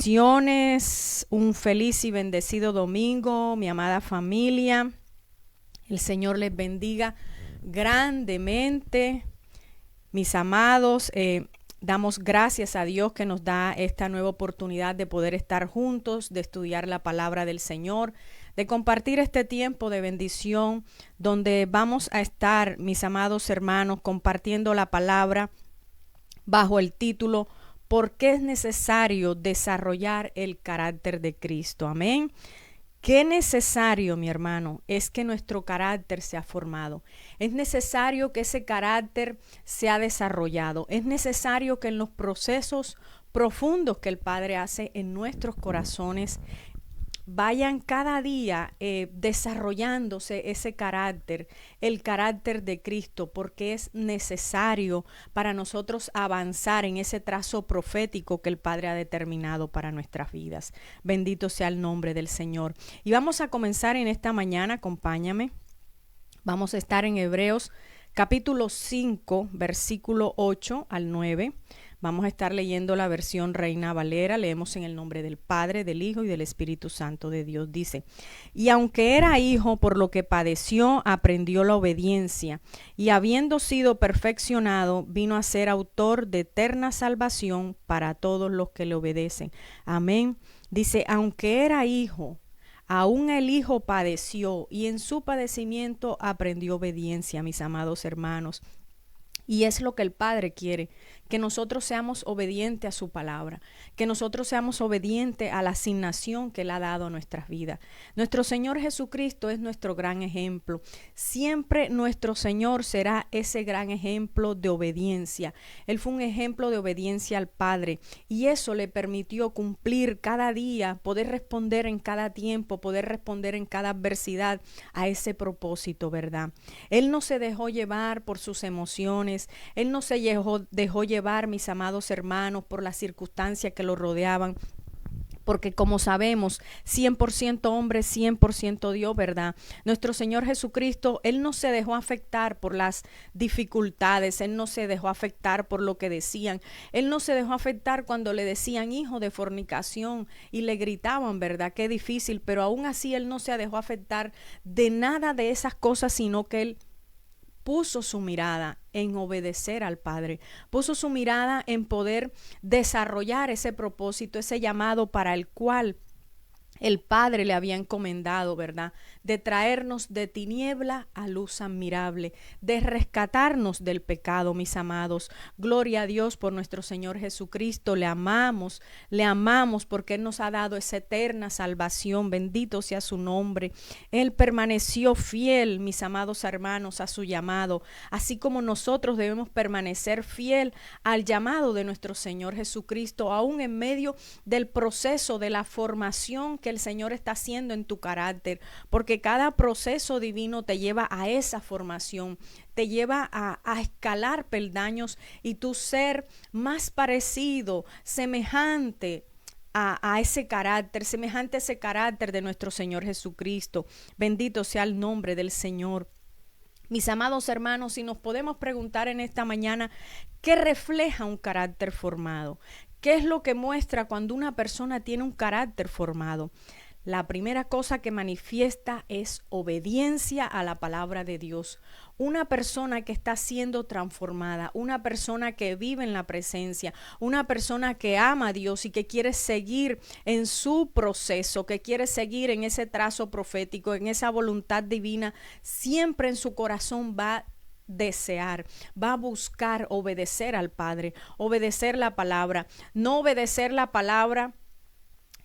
Bendiciones, un feliz y bendecido domingo, mi amada familia. El Señor les bendiga grandemente, mis amados. Damos gracias a Dios que nos da esta nueva oportunidad de poder estar juntos, de estudiar la palabra del Señor, de compartir este tiempo de bendición donde vamos a estar, mis amados hermanos, compartiendo la palabra bajo el título ¿Por qué es necesario desarrollar el carácter de Cristo? Amén. Qué necesario, mi hermano, es que nuestro carácter sea formado. Es necesario que ese carácter sea desarrollado. Es necesario que en los procesos profundos que el Padre hace en nuestros corazones vayan cada día desarrollándose ese carácter, el carácter de Cristo, porque es necesario para nosotros avanzar en ese trazo profético que el Padre ha determinado para nuestras vidas. Bendito sea el nombre del Señor. Y vamos a comenzar en esta mañana, acompáñame. Vamos a estar en Hebreos capítulo 5, versículo 8 al 9. Vamos a estar leyendo la versión Reina Valera. Leemos en el nombre del Padre, del Hijo y del Espíritu Santo de Dios. Dice: y aunque era hijo, por lo que padeció, aprendió la obediencia, y habiendo sido perfeccionado, vino a ser autor de eterna salvación para todos los que le obedecen. Amén. Dice, aunque era hijo, aún el Hijo padeció, y en su padecimiento aprendió obediencia, mis amados hermanos. Y es lo que el Padre quiere, que nosotros seamos obedientes a su palabra, que nosotros seamos obedientes a la asignación que Él ha dado a nuestras vidas. Nuestro Señor Jesucristo es nuestro gran ejemplo. Siempre nuestro Señor será ese gran ejemplo de obediencia. Él fue un ejemplo de obediencia al Padre, y eso le permitió cumplir cada día, poder responder en cada tiempo, poder responder en cada adversidad a ese propósito, ¿verdad? Él no se dejó llevar por sus emociones. Él no se dejó llevar, mis amados hermanos, por las circunstancias que lo rodeaban, porque como sabemos, 100% hombre, 100% Dios, ¿verdad? Nuestro Señor Jesucristo, Él no se dejó afectar por las dificultades, Él no se dejó afectar por lo que decían, Él no se dejó afectar cuando le decían hijo de fornicación y le gritaban, ¿verdad? Qué difícil, pero aún así Él no se dejó afectar de nada de esas cosas, sino que Él puso su mirada en obedecer al Padre, puso su mirada en poder desarrollar ese propósito, ese llamado para el cual el Padre le había encomendado, ¿verdad? De traernos de tiniebla a luz admirable, de rescatarnos del pecado, mis amados. Gloria a Dios por nuestro Señor Jesucristo. Le amamos porque Él nos ha dado esa eterna salvación. Bendito sea su nombre. Él permaneció fiel, mis amados hermanos, a su llamado, así como nosotros debemos permanecer fiel al llamado de nuestro Señor Jesucristo, aún en medio del proceso de la formación que el Señor está haciendo en tu carácter, porque cada proceso divino te lleva a esa formación, te lleva a escalar peldaños y tu ser más parecido, semejante a ese carácter, semejante a ese carácter de nuestro Señor Jesucristo. Bendito sea el nombre del Señor. Mis amados hermanos, si nos podemos preguntar en esta mañana, ¿qué refleja un carácter formado? ¿Qué es lo que muestra cuando una persona tiene un carácter formado? La primera cosa que manifiesta es obediencia a la palabra de Dios. Una persona que está siendo transformada, una persona que vive en la presencia, una persona que ama a Dios y que quiere seguir en su proceso, que quiere seguir en ese trazo profético, en esa voluntad divina, siempre en su corazón va a desear, va a buscar obedecer al Padre, obedecer la palabra, no obedecer la palabra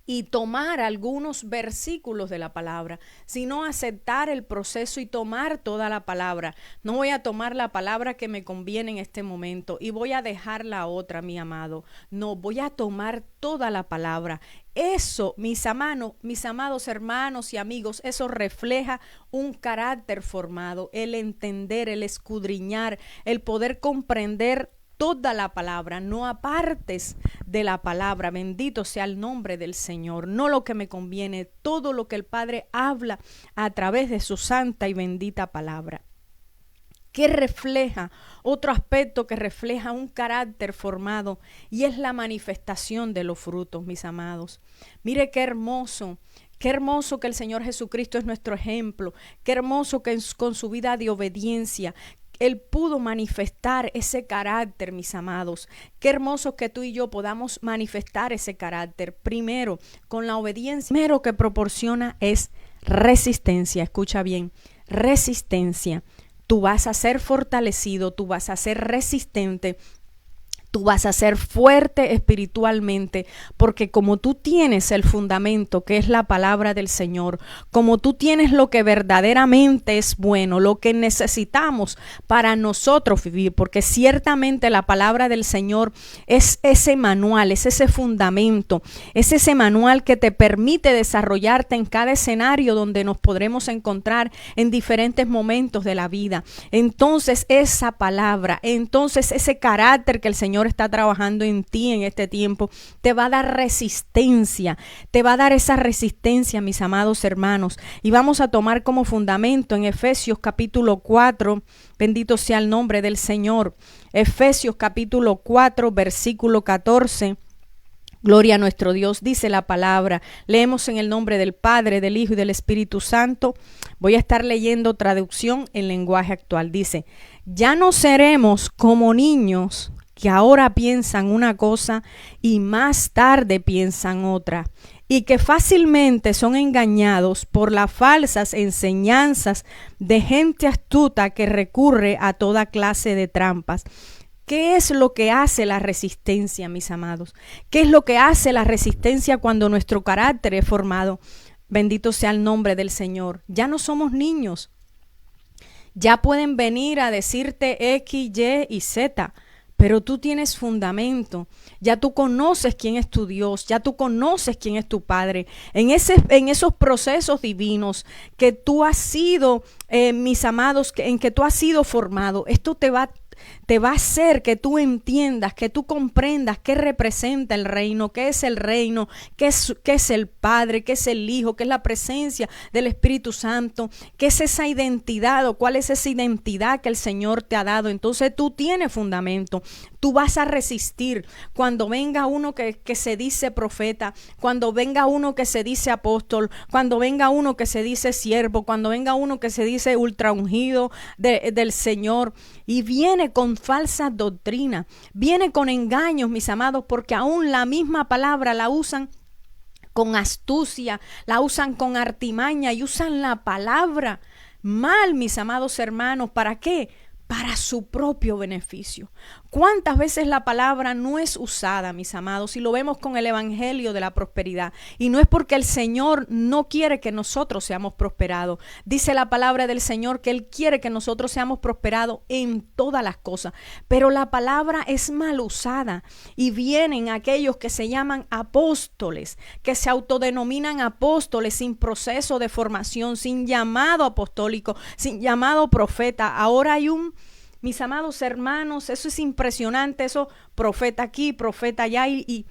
y tomar algunos versículos de la palabra, sino aceptar el proceso y tomar toda la palabra. No voy a tomar la palabra que me conviene en este momento y voy a dejar la otra, mi amado. No, voy a tomar toda la palabra. Eso, mis amados hermanos y amigos, eso refleja un carácter formado, el entender, el escudriñar, el poder comprender toda la palabra, no apartes de la palabra. Bendito sea el nombre del Señor. No lo que me conviene, todo lo que el Padre habla a través de su santa y bendita palabra. ¿Qué refleja? Otro aspecto que refleja un carácter formado y es la manifestación de los frutos, mis amados. Mire qué hermoso. Qué hermoso que el Señor Jesucristo es nuestro ejemplo. Qué hermoso que con su vida de obediencia Él pudo manifestar ese carácter, mis amados. Qué hermoso que tú y yo podamos manifestar ese carácter. Primero, con la obediencia. Primero que proporciona es resistencia. Escucha bien, resistencia. Tú vas a ser fortalecido, tú vas a ser resistente. Tú vas a ser fuerte espiritualmente, porque como tú tienes el fundamento que es la palabra del Señor, como tú tienes lo que verdaderamente es bueno, lo que necesitamos para nosotros vivir, porque ciertamente la palabra del Señor es ese manual, es ese fundamento, es ese manual que te permite desarrollarte en cada escenario donde nos podremos encontrar en diferentes momentos de la vida. Entonces esa palabra, entonces ese carácter que el Señor está trabajando en ti en este tiempo, te va a dar resistencia, te va a dar esa resistencia, mis amados hermanos. Y vamos a tomar como fundamento en Efesios capítulo 4, bendito sea el nombre del Señor. Efesios capítulo 4, versículo 14. Gloria a nuestro Dios, dice la palabra. Leemos en el nombre del Padre, del Hijo y del Espíritu Santo. Voy a estar leyendo traducción en lenguaje actual. Dice: ya no seremos como niños que ahora piensan una cosa y más tarde piensan otra, y que fácilmente son engañados por las falsas enseñanzas de gente astuta que recurre a toda clase de trampas. ¿Qué es lo que hace la resistencia, mis amados? ¿Qué es lo que hace la resistencia cuando nuestro carácter es formado? Bendito sea el nombre del Señor. Ya no somos niños. Ya pueden venir a decirte X, Y y Z, pero tú tienes fundamento. Ya tú conoces quién es tu Dios, ya tú conoces quién es tu Padre. En esos procesos divinos que tú has sido, mis amados, en que tú has sido formado, esto te va a hacer que tú entiendas, que tú comprendas qué representa el reino, qué es el reino, qué es el Padre, qué es el Hijo, qué es la presencia del Espíritu Santo, qué es esa identidad o cuál es esa identidad que el Señor te ha dado. Entonces tú tienes fundamento. Tú vas a resistir cuando venga uno que se dice profeta, cuando venga uno que se dice apóstol, cuando venga uno que se dice siervo, cuando venga uno que se dice ultra ungido del Señor, y viene con falsa doctrina, viene con engaños, mis amados, porque aún la misma palabra la usan con astucia, la usan con artimaña y usan la palabra mal, mis amados hermanos. ¿Para qué? Para su propio beneficio. ¿Cuántas veces la palabra no es usada, mis amados? Y lo vemos con el evangelio de la prosperidad. Y no es porque el Señor no quiere que nosotros seamos prosperados. Dice la palabra del Señor que Él quiere que nosotros seamos prosperados en todas las cosas. Pero la palabra es mal usada. Y vienen aquellos que se llaman apóstoles, que se autodenominan apóstoles sin proceso de formación, sin llamado apostólico, sin llamado profeta. Ahora hay mis amados hermanos, eso es impresionante, eso profeta aquí, profeta allá y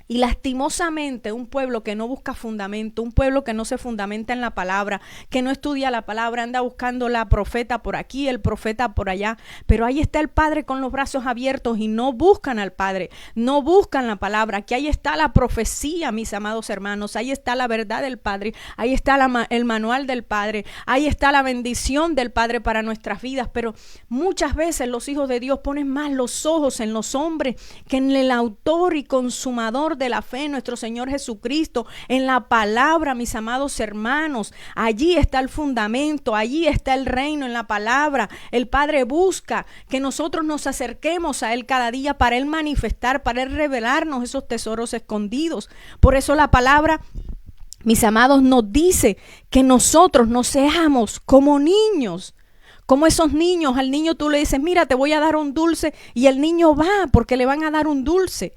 lastimosamente un pueblo que no busca fundamento, un pueblo que no se fundamenta en la palabra, que no estudia la palabra, anda buscando la profeta por aquí, el profeta por allá, pero ahí está el Padre con los brazos abiertos y no buscan al Padre, no buscan la palabra, que ahí está la profecía, mis amados hermanos, ahí está la verdad del Padre, ahí está el manual del Padre, ahí está la bendición del Padre para nuestras vidas, pero muchas veces los hijos de Dios ponen más los ojos en los hombres que en el autor y consumador de la fe, nuestro Señor Jesucristo, en la palabra, mis amados hermanos. Allí está el fundamento, allí está el reino, en la palabra. El Padre busca que nosotros nos acerquemos a Él cada día para Él manifestar, para Él revelarnos esos tesoros escondidos. Por eso la palabra, mis amados, nos dice que nosotros no seamos como niños. Como esos niños, al niño tú le dices, mira, te voy a dar un dulce, y el niño va porque le van a dar un dulce.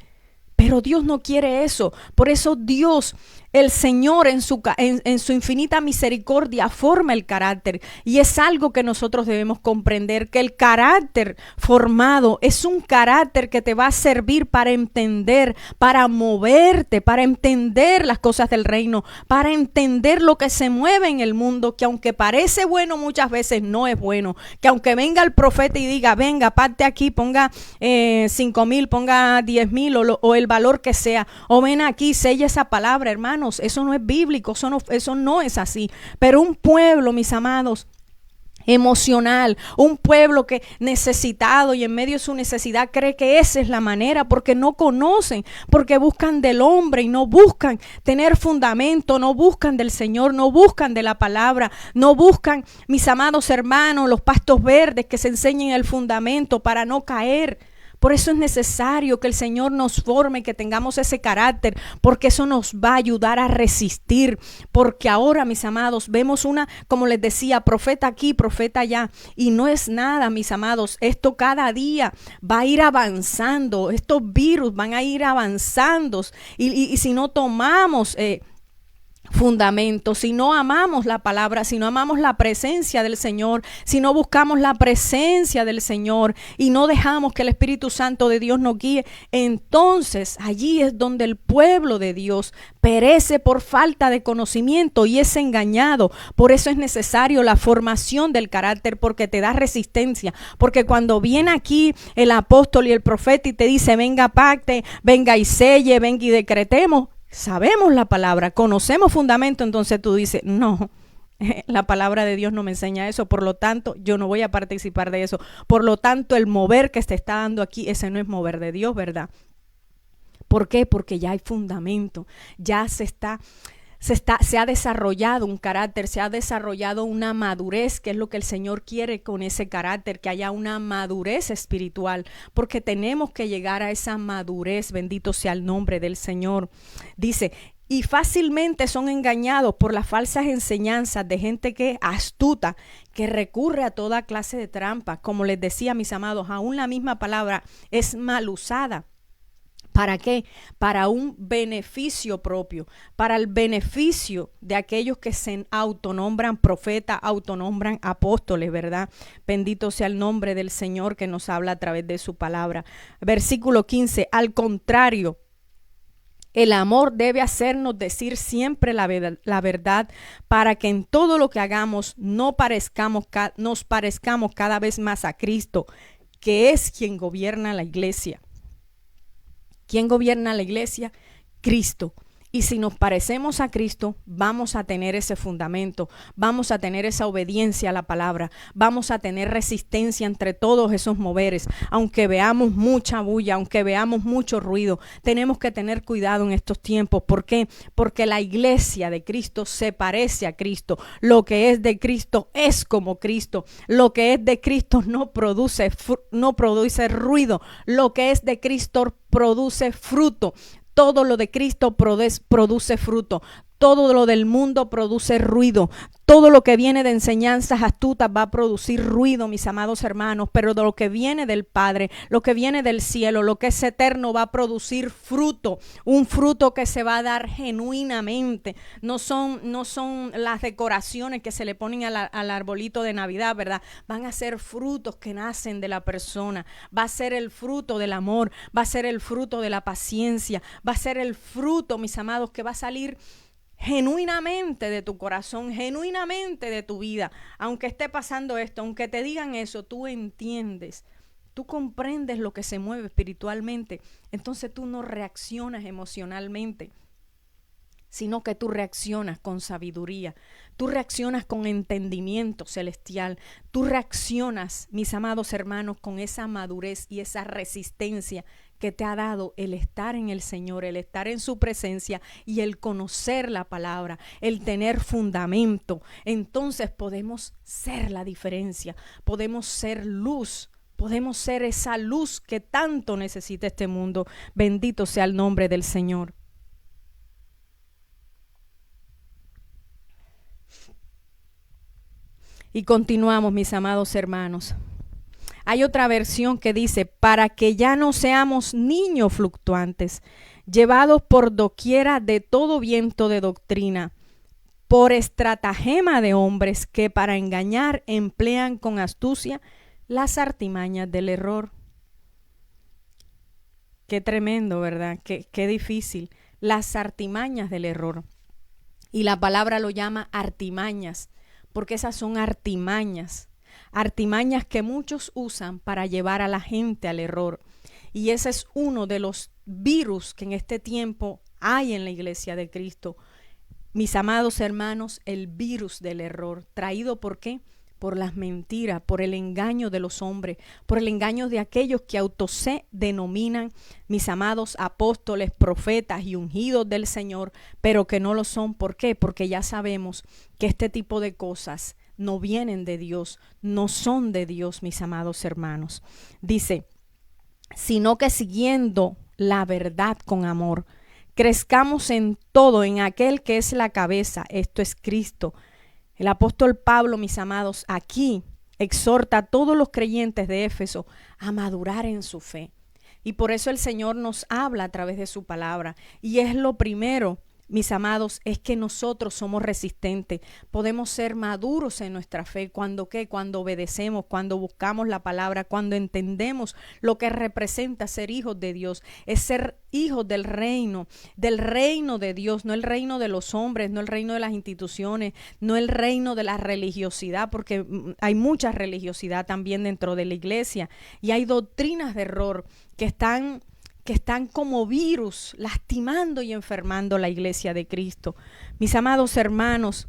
Pero Dios no quiere eso. Por eso Dios el Señor en su infinita misericordia forma el carácter, y es algo que nosotros debemos comprender, que el carácter formado es un carácter que te va a servir para entender, para moverte, para entender las cosas del reino, para entender lo que se mueve en el mundo, que aunque parece bueno muchas veces no es bueno, que aunque venga el profeta y diga, venga, parte aquí, ponga 5,000, ponga 10,000 o el valor que sea, o ven aquí, sella esa palabra, hermanos, eso no es bíblico, eso no es así. Pero un pueblo, mis amados, emocional, un pueblo que necesitado y en medio de su necesidad cree que esa es la manera, porque no conocen, porque buscan del hombre y no buscan tener fundamento, no buscan del Señor, no buscan de la palabra, no buscan, mis amados hermanos, los pastos verdes que se enseñen el fundamento para no caer. Por eso es necesario que el Señor nos forme, que tengamos ese carácter, porque eso nos va a ayudar a resistir. Porque ahora, mis amados, vemos como les decía, profeta aquí, profeta allá, y no es nada, mis amados. Esto cada día va a ir avanzando, estos virus van a ir avanzando, y si no tomamos fundamento, si no amamos la palabra, si no amamos la presencia del Señor, si no buscamos la presencia del Señor y no dejamos que el Espíritu Santo de Dios nos guíe, entonces allí es donde el pueblo de Dios perece por falta de conocimiento y es engañado. Por eso es necesario la formación del carácter, porque te da resistencia, porque cuando viene aquí el apóstol y el profeta y te dice, venga, pacte, venga y selle, venga y decretemos, sabemos la palabra, conocemos fundamento, entonces tú dices, no, la palabra de Dios no me enseña eso, por lo tanto yo no voy a participar de eso, por lo tanto el mover que se está dando aquí, ese no es mover de Dios, ¿verdad? ¿Por qué? Porque ya hay fundamento, ya se ha desarrollado un carácter, se ha desarrollado una madurez, que es lo que el Señor quiere con ese carácter, que haya una madurez espiritual, porque tenemos que llegar a esa madurez, bendito sea el nombre del Señor. Dice, y fácilmente son engañados por las falsas enseñanzas de gente que es astuta, que recurre a toda clase de trampas. Como les decía, mis amados, aún la misma palabra es mal usada. ¿Para qué? Para un beneficio propio, para el beneficio de aquellos que se autonombran profetas, autonombran apóstoles, ¿verdad? Bendito sea el nombre del Señor que nos habla a través de su palabra. Versículo 15, al contrario, el amor debe hacernos decir siempre la verdad, para que en todo lo que hagamos nos parezcamos cada vez más a Cristo, que es quien gobierna la iglesia. ¿Quién gobierna la iglesia? Cristo. Y si nos parecemos a Cristo, vamos a tener ese fundamento, vamos a tener esa obediencia a la palabra, vamos a tener resistencia entre todos esos moveres. Aunque veamos mucha bulla, aunque veamos mucho ruido, tenemos que tener cuidado en estos tiempos. ¿Por qué? Porque la iglesia de Cristo se parece a Cristo. Lo que es de Cristo es como Cristo. Lo que es de Cristo no produce ruido. Lo que es de Cristo produce fruto. Todo lo de Cristo produce fruto. Todo lo del mundo produce ruido. Todo lo que viene de enseñanzas astutas va a producir ruido, mis amados hermanos. Pero de lo que viene del Padre, lo que viene del cielo, lo que es eterno, va a producir fruto. Un fruto que se va a dar genuinamente. No son las decoraciones que se le ponen al arbolito de Navidad, ¿verdad? Van a ser frutos que nacen de la persona. Va a ser el fruto del amor. Va a ser el fruto de la paciencia. Va a ser el fruto, mis amados, que va a salir genuinamente de tu corazón, genuinamente de tu vida. Aunque esté pasando esto, aunque te digan eso, tú entiendes, tú comprendes lo que se mueve espiritualmente. Entonces tú no reaccionas emocionalmente, sino que tú reaccionas con sabiduría, tú reaccionas con entendimiento celestial, tú reaccionas, mis amados hermanos, con esa madurez y esa resistencia que te ha dado el estar en el Señor, el estar en su presencia y el conocer la palabra, el tener fundamento. Entonces podemos ser la diferencia, podemos ser luz, podemos ser esa luz que tanto necesita este mundo. Bendito sea el nombre del Señor. Y continuamos, mis amados hermanos. Hay otra versión que dice, para que ya no seamos niños fluctuantes, llevados por doquiera de todo viento de doctrina, por estratagema de hombres que para engañar emplean con astucia las artimañas del error. Qué tremendo, ¿verdad? Qué difícil. Las artimañas del error. Y la palabra lo llama artimañas, porque esas son artimañas. Artimañas que muchos usan para llevar a la gente al error. Y ese es uno de los virus que en este tiempo hay en la iglesia de Cristo. Mis amados hermanos, el virus del error, traído ¿por qué? Por las mentiras, por el engaño de los hombres, por el engaño de aquellos que se denominan, mis amados apóstoles, profetas y ungidos del Señor, pero que no lo son. ¿Por qué? Porque ya sabemos que este tipo de cosas no vienen de Dios, no son de Dios, mis amados hermanos. Dice, sino que siguiendo la verdad con amor, crezcamos en todo en aquel que es la cabeza, esto es Cristo. El apóstol Pablo, mis amados, aquí exhorta a todos los creyentes de Éfeso a madurar en su fe. Y por eso el Señor nos habla a través de su palabra. Y es lo primero, mis amados, es que nosotros somos resistentes. Podemos ser maduros en nuestra fe. ¿Cuándo qué? Cuando obedecemos, cuando buscamos la palabra, cuando entendemos lo que representa ser hijos de Dios. Es ser hijos del reino de Dios, no el reino de los hombres, no el reino de las instituciones, no el reino de la religiosidad, porque hay mucha religiosidad también dentro de la iglesia y hay doctrinas de error que están como virus lastimando y enfermando la iglesia de Cristo. Mis amados hermanos,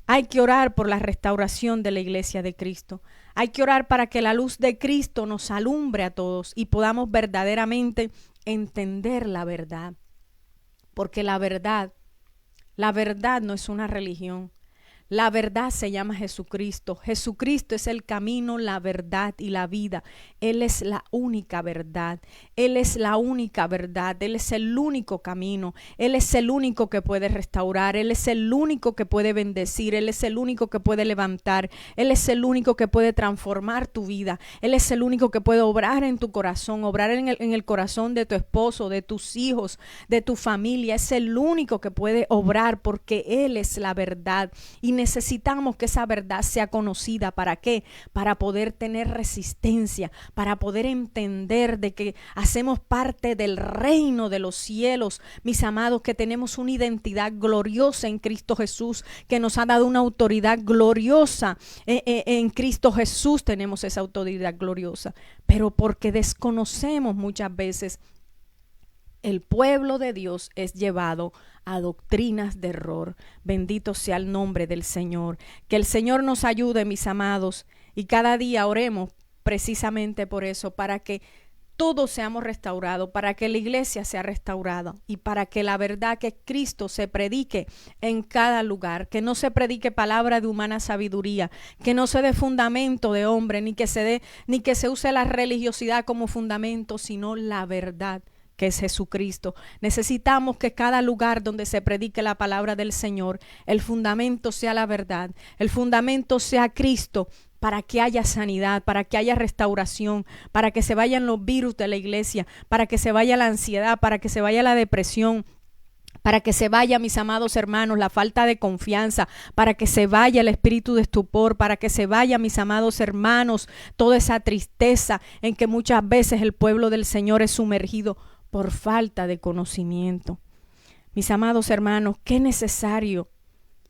hay que orar por la restauración de la iglesia de Cristo. Hay que orar para que la luz de Cristo nos alumbre a todos y podamos verdaderamente entender la verdad. Porque la verdad no es una religión. La verdad se llama Jesucristo. Jesucristo es el camino, la verdad y la vida. Él es la única verdad. Él es la única verdad. Él es el único camino. Él es el único que puede restaurar. Él es el único que puede bendecir. Él es el único que puede levantar. Él es el único que puede transformar tu vida. Él es el único que puede obrar en tu corazón, obrar en el corazón de tu esposo, de tus hijos, de tu familia. Es el único que puede obrar porque Él es la verdad. Y necesitamos que esa verdad sea conocida. ¿Para qué? Para poder tener resistencia, para poder entender de que hacemos parte del reino de los cielos, mis amados, que tenemos una identidad gloriosa en Cristo Jesús, que nos ha dado una autoridad gloriosa. En Cristo Jesús tenemos esa autoridad gloriosa, pero porque desconocemos muchas veces, el pueblo de Dios es llevado a doctrinas de error. Bendito sea el nombre del Señor. Que el Señor nos ayude, mis amados, y cada día oremos precisamente por eso, para que todos seamos restaurados, para que la iglesia sea restaurada y para que la verdad que Cristo se predique en cada lugar, que no se predique palabra de humana sabiduría, que no se dé fundamento de hombre, ni que se use la religiosidad como fundamento, sino la verdad, que es Jesucristo. Necesitamos que cada lugar donde se predique la palabra del Señor, el fundamento sea la verdad, el fundamento sea Cristo, para que haya sanidad, para que haya restauración, para que se vayan los virus de la iglesia, para que se vaya la ansiedad, para que se vaya la depresión, para que se vaya, mis amados hermanos, la falta de confianza, para que se vaya el espíritu de estupor, para que se vaya, mis amados hermanos, toda esa tristeza en que muchas veces el pueblo del Señor es sumergido por falta de conocimiento. Mis amados hermanos, qué necesario,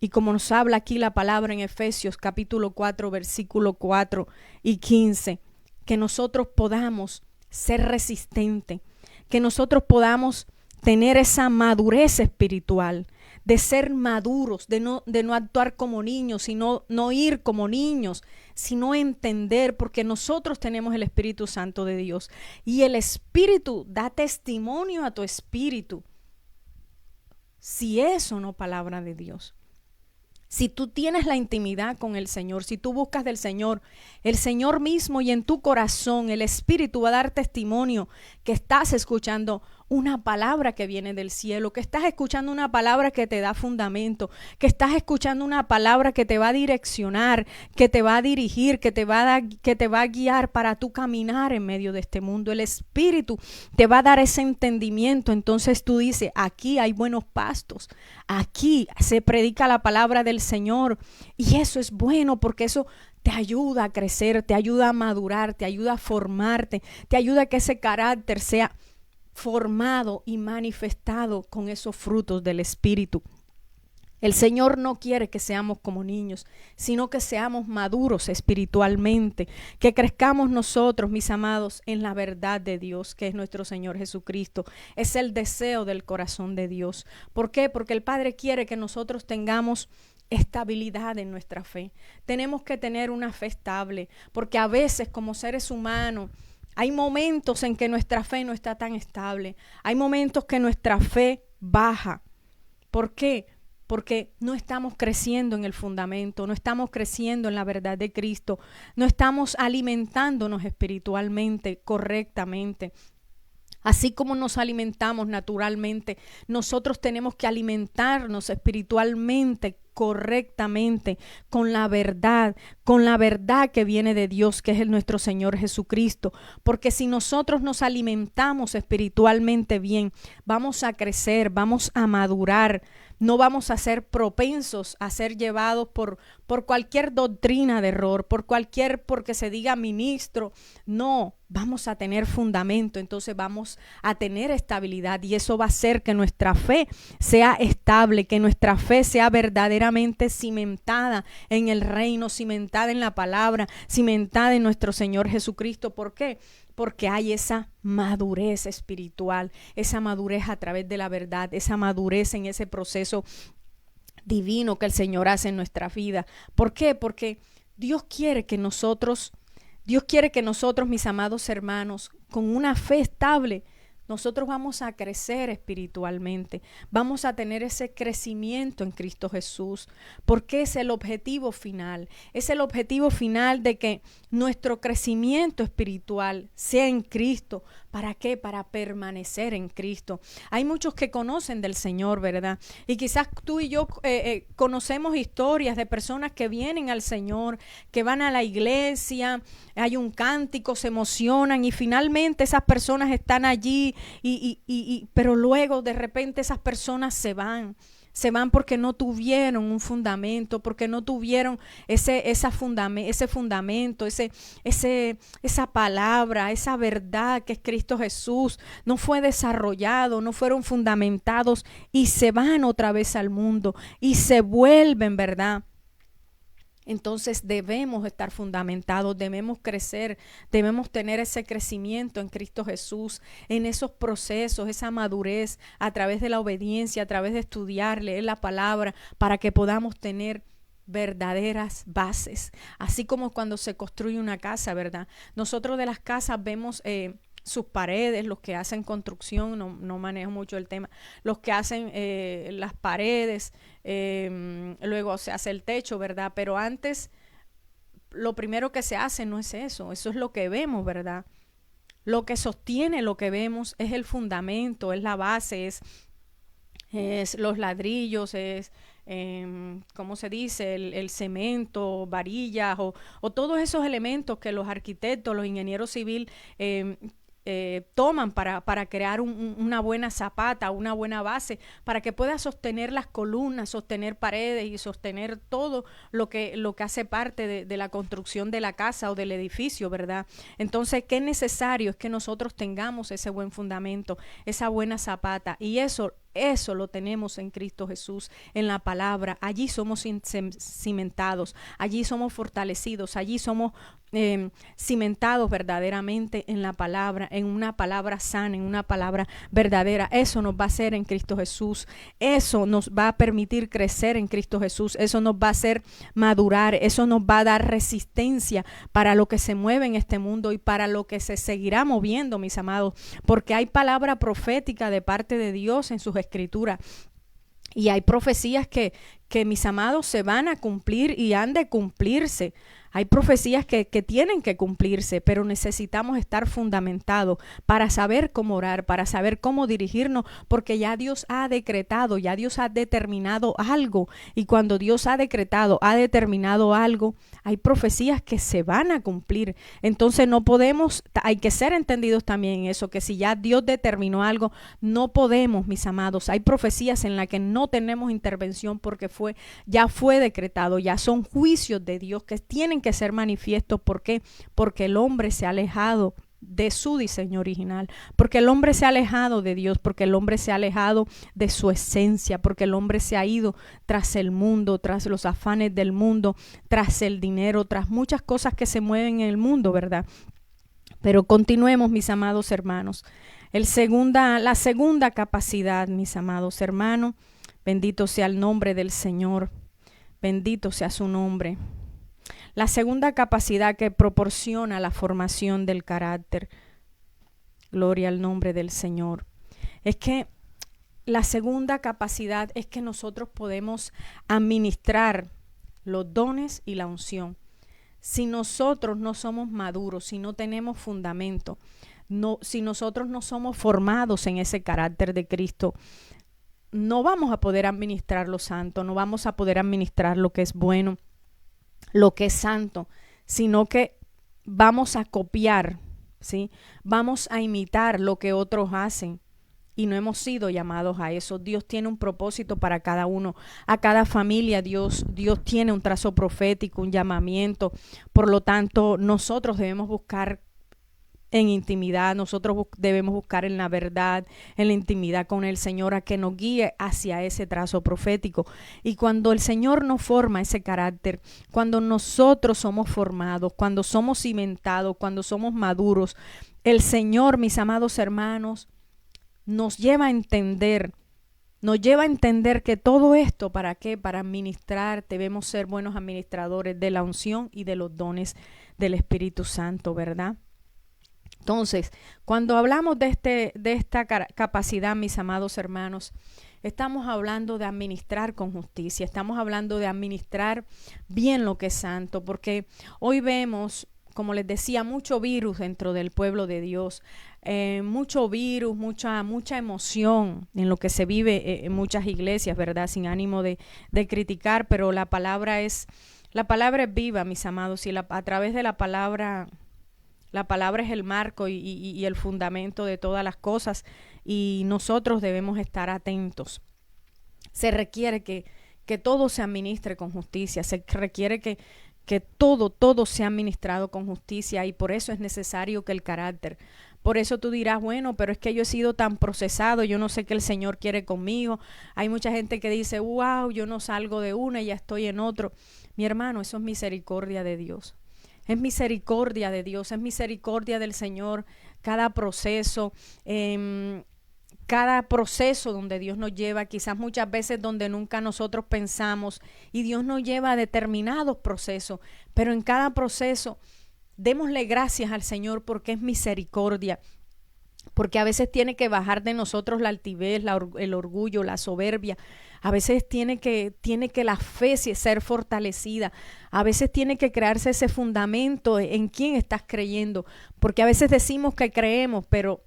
y como nos habla aquí la palabra en Efesios capítulo 4, versículo 4 y 15, que nosotros podamos ser resistentes, que nosotros podamos tener esa madurez espiritual, de ser maduros, de no actuar como niños, sino no ir como niños, sino entender, porque nosotros tenemos el Espíritu Santo de Dios y el Espíritu da testimonio a tu espíritu si es o no palabra de Dios. Si tú tienes la intimidad con el Señor, si tú buscas del Señor, el Señor mismo y en tu corazón, el Espíritu va a dar testimonio que estás escuchando una palabra que viene del cielo, que estás escuchando una palabra que te da fundamento, que estás escuchando una palabra que te va a direccionar, que te va a dirigir, que te va a guiar para tu caminar en medio de este mundo. El Espíritu te va a dar ese entendimiento. Entonces tú dices, aquí hay buenos pastos, aquí se predica la palabra del Señor, y eso es bueno porque eso te ayuda a crecer, te ayuda a madurar, te ayuda a formarte, te ayuda a que ese carácter sea formado y manifestado con esos frutos del Espíritu. El Señor no quiere que seamos como niños, sino que seamos maduros espiritualmente, que crezcamos nosotros, mis amados, en la verdad de Dios, que es nuestro Señor Jesucristo. Es el deseo del corazón de Dios. ¿Por qué? Porque el Padre quiere que nosotros tengamos estabilidad en nuestra fe. Tenemos que tener una fe estable, porque a veces como seres humanos hay momentos en que nuestra fe no está tan estable. Hay momentos que nuestra fe baja. ¿Por qué? Porque no estamos creciendo en el fundamento, no estamos creciendo en la verdad de Cristo, no estamos alimentándonos espiritualmente correctamente. Así como nos alimentamos naturalmente, nosotros tenemos que alimentarnos espiritualmente correctamente con la verdad que viene de Dios, que es nuestro Señor Jesucristo. Porque si nosotros nos alimentamos espiritualmente bien, vamos a crecer, vamos a madurar, no vamos a ser propensos a ser llevados por cualquier doctrina de error, porque se diga ministro. No, vamos a tener fundamento, entonces vamos a tener estabilidad, y eso va a hacer que nuestra fe sea estable, que nuestra fe sea verdaderamente cimentada en el reino, cimentada en la palabra, cimentada en nuestro Señor Jesucristo. ¿Por qué? Porque hay esa madurez espiritual, esa madurez a través de la verdad, esa madurez en ese proceso divino que el Señor hace en nuestra vida. ¿Por qué? Porque Dios quiere que nosotros, mis amados hermanos, con una fe estable, nosotros vamos a crecer espiritualmente, vamos a tener ese crecimiento en Cristo Jesús, porque es el objetivo final de que nuestro crecimiento espiritual sea en Cristo. ¿Para qué? Para permanecer en Cristo. Hay muchos que conocen del Señor, ¿verdad? Y quizás tú y yo conocemos historias de personas que vienen al Señor, que van a la iglesia, hay un cántico, se emocionan y finalmente esas personas están allí, pero luego de repente esas personas se van porque no tuvieron un fundamento, porque no tuvieron ese fundamento, esa palabra, esa verdad que es Cristo Jesús. No fue desarrollado, no fueron fundamentados y se van otra vez al mundo y se vuelven, ¿verdad? Entonces debemos estar fundamentados, debemos crecer, debemos tener ese crecimiento en Cristo Jesús, en esos procesos, esa madurez a través de la obediencia, a través de estudiar, leer la palabra, para que podamos tener verdaderas bases. Así como cuando se construye una casa, ¿verdad? Nosotros de las casas vemos sus paredes, los que hacen construcción, no manejo mucho el tema, los que hacen las paredes, luego se hace el techo, ¿verdad? Pero antes, lo primero que se hace no es eso es lo que vemos, ¿verdad? Lo que sostiene lo que vemos es el fundamento, es la base, es los ladrillos, es ¿cómo se dice? El cemento, varillas o todos esos elementos que los arquitectos, los ingenieros civiles toman para crear una buena zapata, una buena base, para que pueda sostener las columnas, sostener paredes y sostener todo lo que hace parte de la construcción de la casa o del edificio, ¿verdad? Entonces, ¿qué es necesario? Es que nosotros tengamos ese buen fundamento, esa buena zapata, y eso lo tenemos en Cristo Jesús, en la palabra. Allí somos cimentados, allí somos fortalecidos, allí somos cimentados verdaderamente en la palabra, en una palabra sana, en una palabra verdadera. Eso nos va a hacer en Cristo Jesús, eso nos va a permitir crecer en Cristo Jesús, eso nos va a hacer madurar, eso nos va a dar resistencia para lo que se mueve en este mundo y para lo que se seguirá moviendo, mis amados, porque hay palabra profética de parte de Dios en sus escrituras. Y hay profecías que mis amados se van a cumplir y han de cumplirse. Hay profecías que tienen que cumplirse, pero necesitamos estar fundamentados para saber cómo orar, para saber cómo dirigirnos, porque ya Dios ha decretado, ya Dios ha determinado algo. Y cuando Dios ha decretado, ha determinado algo, hay profecías que se van a cumplir. Entonces no podemos, hay que ser entendidos también en eso, que si ya Dios determinó algo, no podemos, mis amados. Hay profecías en las que no tenemos intervención porque ya fue decretado, ya son juicios de Dios que tienen que ser manifiestos. ¿Por qué? Porque el hombre se ha alejado de su diseño original, porque el hombre se ha alejado de Dios, porque el hombre se ha alejado de su esencia, porque el hombre se ha ido tras el mundo, tras los afanes del mundo, tras el dinero, tras muchas cosas que se mueven en el mundo, ¿verdad? Pero continuemos, mis amados hermanos. La segunda capacidad, mis amados hermanos, bendito sea el nombre del Señor, bendito sea su nombre. La segunda capacidad que proporciona la formación del carácter, gloria al nombre del Señor, es que la segunda capacidad es que nosotros podemos administrar los dones y la unción. Si nosotros no somos maduros, si no tenemos fundamento, si nosotros no somos formados en ese carácter de Cristo, no vamos a poder administrar lo santo, no vamos a poder administrar lo que es bueno, lo que es santo, sino que vamos a copiar, ¿sí? Vamos a imitar lo que otros hacen y no hemos sido llamados a eso. Dios tiene un propósito para cada uno, a cada familia. Dios tiene un trazo profético, un llamamiento. Por lo tanto, nosotros debemos buscar en intimidad, nosotros debemos buscar en la verdad, en la intimidad con el Señor, a que nos guíe hacia ese trazo profético. Y cuando el Señor nos forma ese carácter, cuando nosotros somos formados, cuando somos cimentados, cuando somos maduros, el Señor, mis amados hermanos, nos lleva a entender que todo esto, ¿para qué? Para administrar, debemos ser buenos administradores de la unción y de los dones del Espíritu Santo, ¿verdad? Entonces, cuando hablamos de esta capacidad, mis amados hermanos, estamos hablando de administrar con justicia, estamos hablando de administrar bien lo que es santo, porque hoy vemos, como les decía, mucho virus dentro del pueblo de Dios, mucho virus, mucha emoción en lo que se vive en muchas iglesias, ¿verdad? Sin ánimo de criticar, pero la palabra es viva, mis amados, y a través de la palabra es el marco y el fundamento de todas las cosas, y nosotros debemos estar atentos. Se requiere que todo se administre con justicia, se requiere que todo sea administrado con justicia, y por eso es necesario que el carácter. Por eso tú dirás, bueno, pero es que yo he sido tan procesado, yo no sé qué el Señor quiere conmigo. Hay mucha gente que dice, wow, yo no salgo de una y ya estoy en otro. Mi hermano, eso es misericordia de Dios. Es misericordia de Dios, es misericordia del Señor. Cada proceso donde Dios nos lleva, quizás muchas veces donde nunca nosotros pensamos, y Dios nos lleva a determinados procesos, pero en cada proceso démosle gracias al Señor porque es misericordia, porque a veces tiene que bajar de nosotros la altivez, el orgullo, la soberbia. A veces tiene que la fe ser fortalecida. A veces tiene que crearse ese fundamento en quién estás creyendo, porque a veces decimos que creemos, pero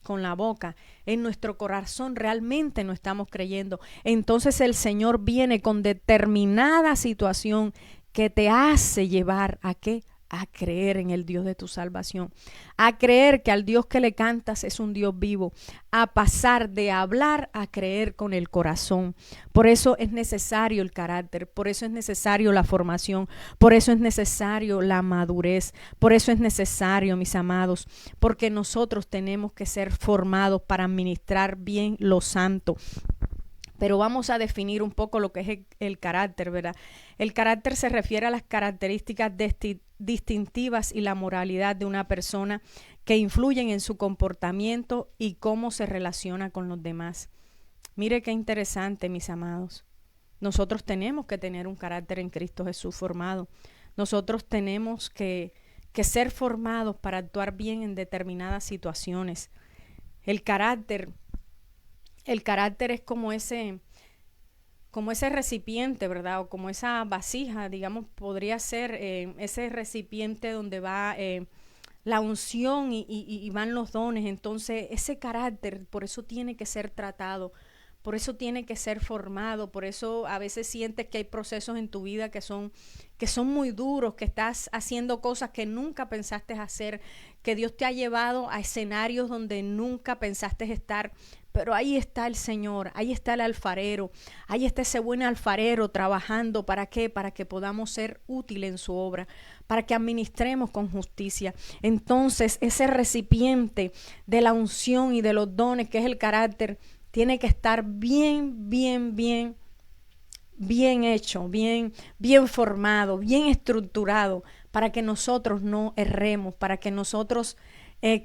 con la boca, en nuestro corazón realmente no estamos creyendo. Entonces el Señor viene con determinada situación que te hace llevar a ¿qué? A creer en el Dios de tu salvación, a creer que al Dios que le cantas es un Dios vivo, a pasar de hablar a creer con el corazón. Por eso es necesario el carácter, por eso es necesario la formación, por eso es necesario la madurez, por eso es necesario, mis amados, porque nosotros tenemos que ser formados para administrar bien lo santo. Pero vamos a definir un poco lo que es el carácter, ¿verdad? El carácter se refiere a las características distintivas y la moralidad de una persona que influyen en su comportamiento y cómo se relaciona con los demás. Mire qué interesante, mis amados. Nosotros tenemos que tener un carácter en Cristo Jesús formado. Nosotros tenemos que ser formados para actuar bien en determinadas situaciones. El carácter es como como ese recipiente, ¿verdad? O como esa vasija, digamos, podría ser ese recipiente donde va la unción y van los dones. Entonces, ese carácter, por eso tiene que ser tratado, por eso tiene que ser formado, por eso a veces sientes que hay procesos en tu vida que son muy duros, que estás haciendo cosas que nunca pensaste hacer, que Dios te ha llevado a escenarios donde nunca pensaste estar. Pero ahí está el Señor, ahí está el alfarero, ahí está ese buen alfarero trabajando. ¿Para qué? Para que podamos ser útiles en su obra, para que administremos con justicia. Entonces, ese recipiente de la unción y de los dones, que es el carácter, tiene que estar bien hecho, bien formado, bien estructurado, para que nosotros no erremos, para que nosotros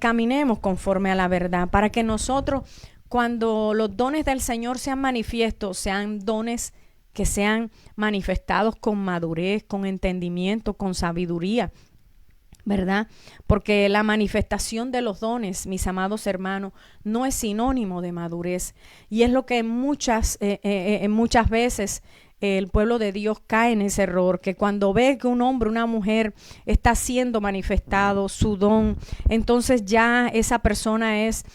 caminemos conforme a la verdad, para que nosotros, cuando los dones del Señor sean manifiestos, sean dones que sean manifestados con madurez, con entendimiento, con sabiduría, ¿verdad? Porque la manifestación de los dones, mis amados hermanos, no es sinónimo de madurez, y es lo que muchas veces el pueblo de Dios cae en ese error, que cuando ve que un hombre, una mujer está siendo manifestado su don, entonces ya esa persona es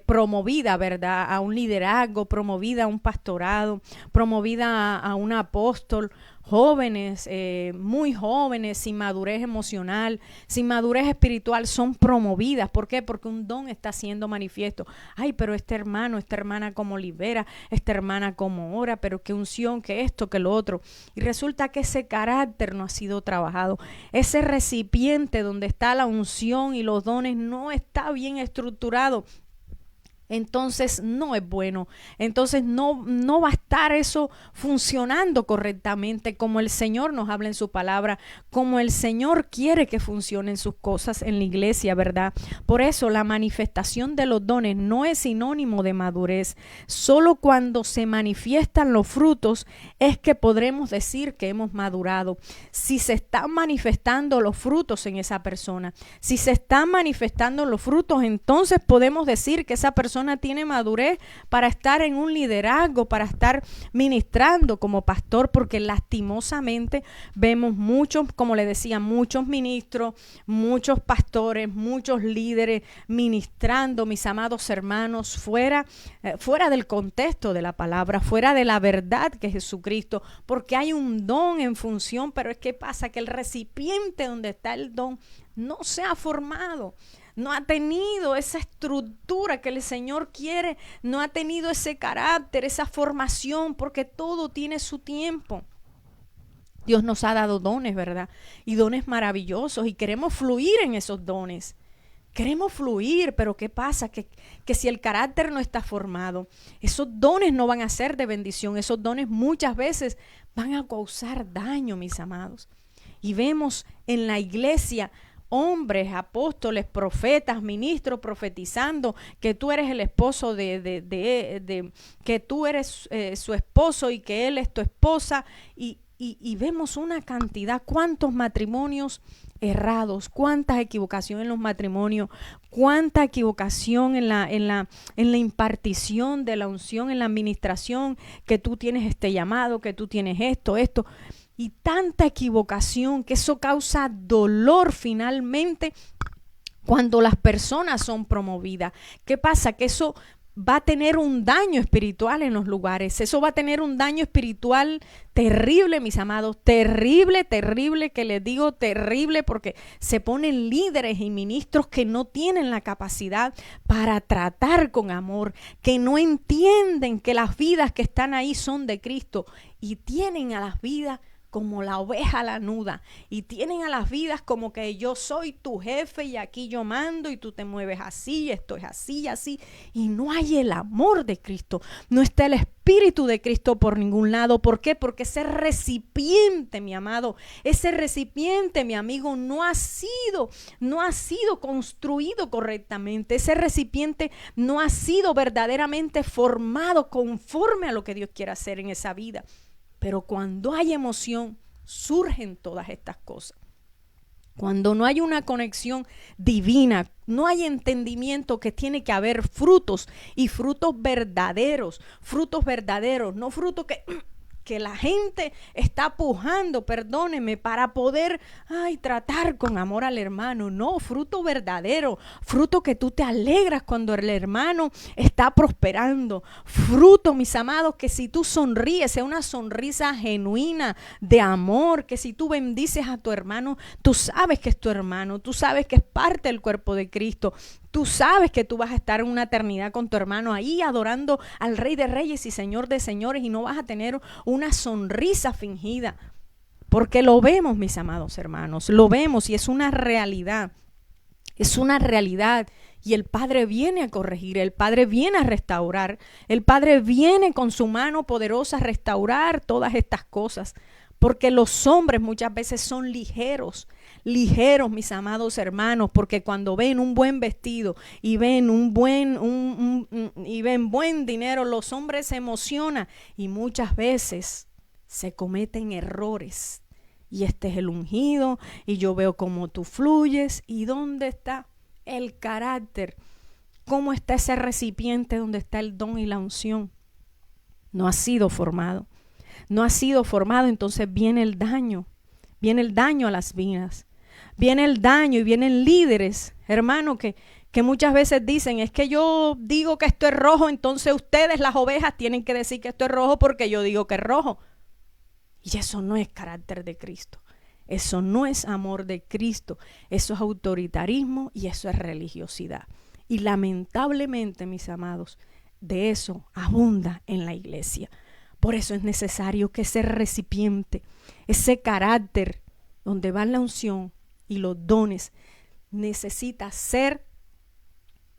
promovida, ¿verdad? A un liderazgo, promovida a un pastorado, promovida a un apóstol. Jóvenes, muy jóvenes, sin madurez emocional, sin madurez espiritual, son promovidas. ¿Por qué? Porque un don está siendo manifiesto. Ay, pero este hermano, esta hermana como libera, esta hermana como ora, pero qué unción, que esto, que lo otro. Y resulta que ese carácter no ha sido trabajado. Ese recipiente donde está la unción y los dones no está bien estructurado. Entonces no es bueno, entonces no va a estar eso funcionando correctamente como el Señor nos habla en su palabra, como el Señor quiere que funcionen sus cosas en la iglesia, ¿verdad? Por eso la manifestación de los dones no es sinónimo de madurez. Solo cuando se manifiestan los frutos es que podremos decir que hemos madurado. Si se están manifestando los frutos en esa persona, si se están manifestando los frutos, entonces podemos decir que esa persona tiene madurez para estar en un liderazgo, para estar ministrando como pastor, porque lastimosamente vemos muchos, como le decía, muchos ministros, muchos pastores, muchos líderes ministrando, mis amados hermanos, fuera del contexto de la palabra, fuera de la verdad que es Jesucristo, porque hay un don en función, pero es que pasa que el recipiente donde está el don no se ha formado, no ha tenido esa estructura que el Señor quiere, no ha tenido ese carácter, esa formación, porque todo tiene su tiempo. Dios nos ha dado dones, ¿verdad? Y dones maravillosos, y queremos fluir en esos dones. Queremos fluir, pero ¿qué pasa? Que si el carácter no está formado, esos dones no van a ser de bendición, esos dones muchas veces van a causar daño, mis amados. Y vemos en la iglesia hombres, apóstoles, profetas, ministros profetizando que tú eres el esposo que tú eres su esposo y que él es tu esposa, y vemos una cantidad, cuántos matrimonios errados, cuánta equivocación en los matrimonios, cuánta equivocación en la impartición de la unción, en la administración, que tú tienes este llamado, que tú tienes esto, y tanta equivocación que eso causa dolor finalmente cuando las personas son promovidas. ¿Qué pasa? Que eso va a tener un daño espiritual en los lugares. Eso va a tener un daño espiritual terrible, mis amados, terrible, que les digo terrible, porque se ponen líderes y ministros que no tienen la capacidad para tratar con amor, que no entienden que las vidas que están ahí son de Cristo, y tienen a las vidas como la oveja lanuda, y tienen a las vidas como que yo soy tu jefe y aquí yo mando y tú te mueves así, esto es así, y no hay el amor de Cristo, no está el Espíritu de Cristo por ningún lado. ¿Por qué? Porque ese recipiente, mi amado, ese recipiente, mi amigo, no ha sido construido correctamente, ese recipiente no ha sido verdaderamente formado conforme a lo que Dios quiere hacer en esa vida. Pero cuando hay emoción, surgen todas estas cosas. Cuando no hay una conexión divina, no hay entendimiento que tiene que haber frutos, y frutos verdaderos, no frutos que que la gente está pujando, perdóneme, para poder tratar con amor al hermano. No, fruto verdadero, fruto que tú te alegras cuando el hermano está prosperando. Fruto, mis amados, que si tú sonríes, sea una sonrisa genuina de amor, que si tú bendices a tu hermano, tú sabes que es tu hermano, tú sabes que es parte del cuerpo de Cristo. Tú sabes que tú vas a estar en una eternidad con tu hermano ahí adorando al Rey de Reyes y Señor de Señores, y no vas a tener una sonrisa fingida, porque lo vemos, mis amados hermanos, lo vemos y es una realidad. Es una realidad y el Padre viene a corregir, el Padre viene a restaurar, el Padre viene con su mano poderosa a restaurar todas estas cosas, porque los hombres muchas veces son ligeros, mis amados hermanos, porque cuando ven un buen vestido y ven ven buen dinero, los hombres se emocionan y muchas veces se cometen errores. Y este es el ungido, y yo veo cómo tú fluyes. ¿Y dónde está el carácter? ¿Cómo está ese recipiente donde está el don y la unción? No ha sido formado. No ha sido formado, entonces viene el daño. Viene el daño a las vidas. Viene el daño y vienen líderes, hermano, que muchas veces dicen, es que yo digo que esto es rojo, entonces ustedes, las ovejas, tienen que decir que esto es rojo porque yo digo que es rojo. Y eso no es carácter de Cristo. Eso no es amor de Cristo. Eso es autoritarismo y eso es religiosidad. Y lamentablemente, mis amados, de eso abunda en la iglesia. Por eso es necesario que ese recipiente, ese carácter donde va la unción y los dones, necesita ser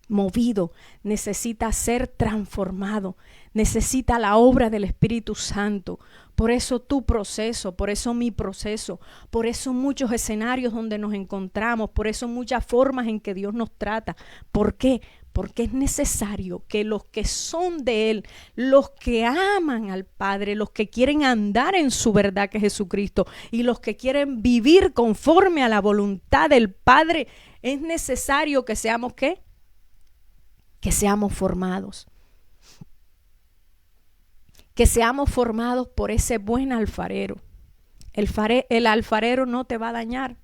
movido, necesita ser transformado, necesita la obra del Espíritu Santo. Por eso tu proceso, por eso mi proceso, por eso muchos escenarios donde nos encontramos, por eso muchas formas en que Dios nos trata. ¿Por qué? Porque es necesario que los que son de Él, los que aman al Padre, los que quieren andar en su verdad que es Jesucristo y los que quieren vivir conforme a la voluntad del Padre, es necesario que seamos ¿qué? Que seamos formados. Que seamos formados por ese buen alfarero. El alfarero no te va a dañar.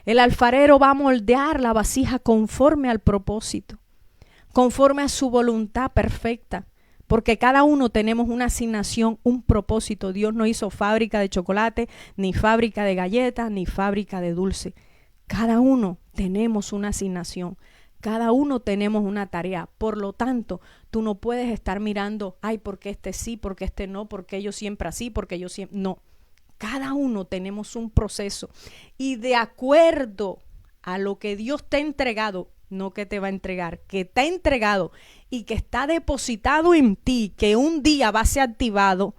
El alfarero va a moldear la vasija conforme al propósito, conforme a su voluntad perfecta, porque cada uno tenemos una asignación, un propósito. Dios no hizo fábrica de chocolate, ni fábrica de galletas, ni fábrica de dulce. Cada uno tenemos una asignación. Cada uno tenemos una tarea, por lo tanto, tú no puedes estar mirando, ¿por qué este sí, por qué este no, por qué yo siempre así, por qué yo siempre...? No, cada uno tenemos un proceso y de acuerdo a lo que Dios te ha entregado, no que te va a entregar, que te ha entregado y que está depositado en ti, que un día va a ser activado,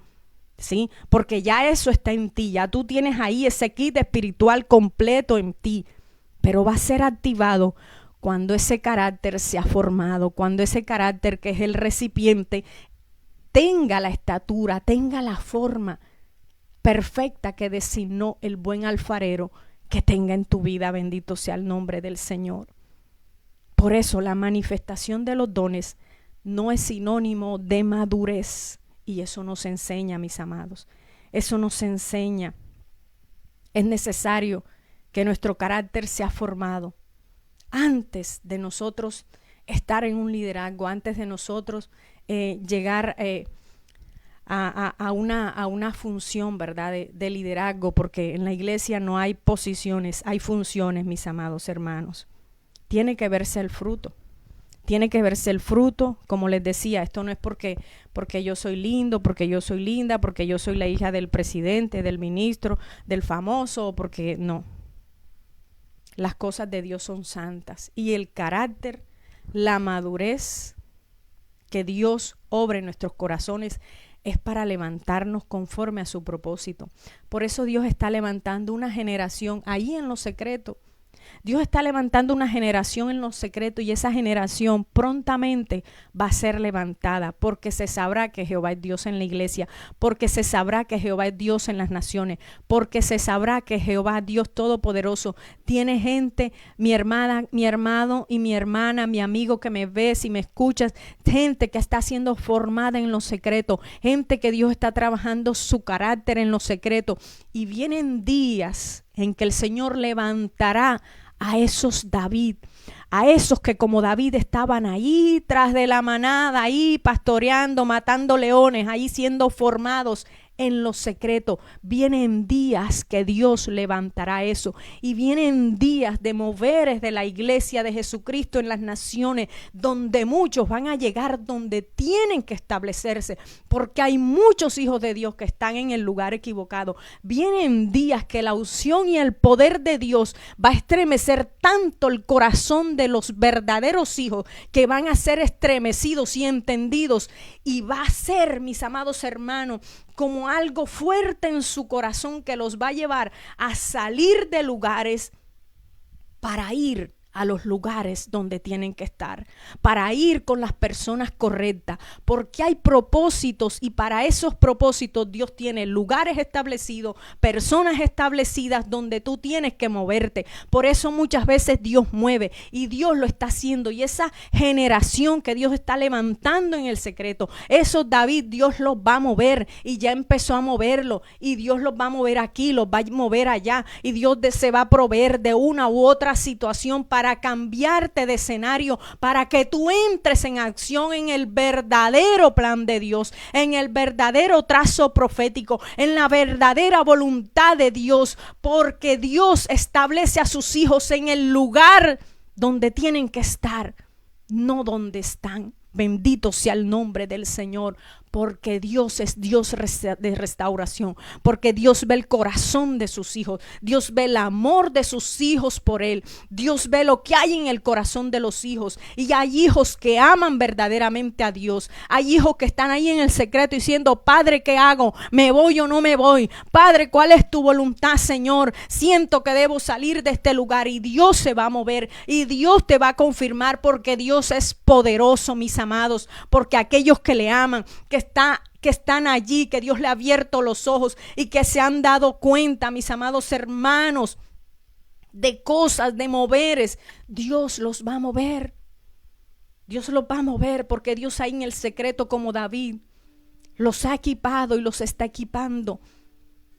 ¿sí? Porque ya eso está en ti, ya tú tienes ahí ese kit espiritual completo en ti, pero va a ser activado cuando ese carácter se ha formado, cuando ese carácter que es el recipiente tenga la estatura, tenga la forma perfecta que designó el buen alfarero que tenga en tu vida. Bendito sea el nombre del Señor. Por eso la manifestación de los dones no es sinónimo de madurez, y eso nos enseña, mis amados. Eso nos enseña. Es necesario que nuestro carácter sea formado antes de nosotros estar en un liderazgo, antes de nosotros llegar a una función, ¿verdad? De liderazgo, porque en la iglesia no hay posiciones, hay funciones, mis amados hermanos. Tiene que verse el fruto. Tiene que verse el fruto, como les decía, esto no es porque yo soy lindo, porque yo soy linda, porque yo soy la hija del presidente, del ministro, del famoso, porque no. Las cosas de Dios son santas y el carácter, la madurez que Dios obra en nuestros corazones es para levantarnos conforme a su propósito. Por eso Dios está levantando una generación ahí en lo secreto, Dios está levantando una generación en lo secreto y esa generación prontamente va a ser levantada porque se sabrá que Jehová es Dios en la iglesia, porque se sabrá que Jehová es Dios en las naciones, porque se sabrá que Jehová, Dios Todopoderoso, tiene gente, mi hermana, mi hermano y mi hermana, mi amigo que me ves y me escuchas, gente que está siendo formada en lo secreto, gente que Dios está trabajando su carácter en lo secreto, y vienen días en que el Señor levantará a esos David, a esos que como David estaban ahí tras de la manada, ahí pastoreando, matando leones, ahí siendo formados en lo secreto. Vienen días que Dios levantará eso, y vienen días de moveres de la iglesia de Jesucristo en las naciones, donde muchos van a llegar donde tienen que establecerse, porque hay muchos hijos de Dios que están en el lugar equivocado. Vienen días que la unción y el poder de Dios va a estremecer tanto el corazón de los verdaderos hijos, que van a ser estremecidos y entendidos, y va a ser, mis amados hermanos, como algo fuerte en su corazón que los va a llevar a salir de lugares para ir a los lugares donde tienen que estar, para ir con las personas correctas, porque hay propósitos, y para esos propósitos Dios tiene lugares establecidos, personas establecidas donde tú tienes que moverte. Por eso muchas veces Dios mueve, y Dios lo está haciendo, y esa generación que Dios está levantando en el secreto, esos David, Dios los va a mover, y ya empezó a moverlo, y Dios los va a mover aquí, los va a mover allá, y Dios se va a proveer de una u otra situación para cambiarte de escenario, para que tú entres en acción en el verdadero plan de Dios, en el verdadero trazo profético, en la verdadera voluntad de Dios, porque Dios establece a sus hijos en el lugar donde tienen que estar, no donde están. Bendito sea el nombre del Señor, porque Dios es Dios de restauración, porque Dios ve el corazón de sus hijos, Dios ve el amor de sus hijos por Él, Dios ve lo que hay en el corazón de los hijos, y hay hijos que aman verdaderamente a Dios, hay hijos que están ahí en el secreto diciendo: Padre, ¿qué hago? ¿Me voy o no me voy? Padre, ¿cuál es tu voluntad, Señor? Siento que debo salir de este lugar, y Dios se va a mover, y Dios te va a confirmar, porque Dios es poderoso, mis amados, porque aquellos que le aman, que están allí, que Dios le ha abierto los ojos y que se han dado cuenta, mis amados hermanos, de cosas, de moveres, Dios los va a mover. Dios los va a mover, porque Dios ahí en el secreto, como David, los ha equipado y los está equipando,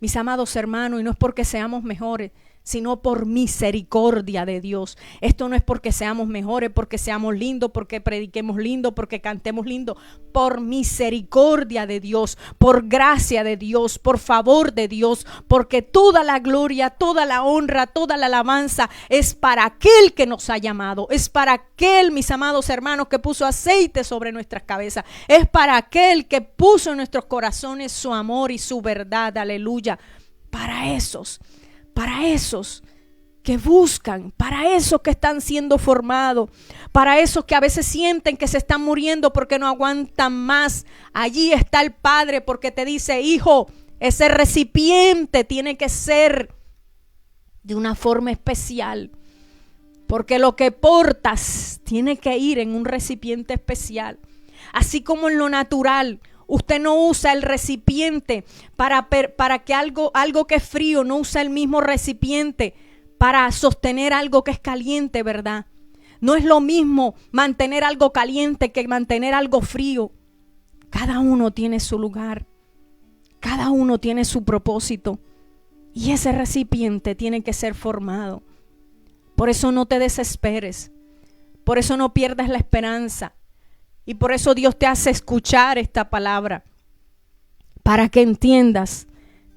mis amados hermanos, y no es porque seamos mejores, sino por misericordia de Dios. Esto no es porque seamos mejores, porque seamos lindos, porque prediquemos lindo, porque cantemos lindo. Por misericordia de Dios, por gracia de Dios, por favor de Dios, porque toda la gloria, toda la honra, toda la alabanza es para aquel que nos ha llamado, es para aquel, mis amados hermanos, que puso aceite sobre nuestras cabezas, es para aquel que puso en nuestros corazones su amor y su verdad. Aleluya. Para esos que buscan, para esos que están siendo formados, para esos que a veces sienten que se están muriendo porque no aguantan más. Allí está el Padre, porque te dice: hijo, ese recipiente tiene que ser de una forma especial, porque lo que portas tiene que ir en un recipiente especial. Así como en lo natural, usted no usa el recipiente para que algo que es frío, no usa el mismo recipiente para sostener algo que es caliente, ¿verdad? No es lo mismo mantener algo caliente que mantener algo frío. Cada uno tiene su lugar, cada uno tiene su propósito, y ese recipiente tiene que ser formado. Por eso no te desesperes, por eso no pierdas la esperanza. Y por eso Dios te hace escuchar esta palabra, para que entiendas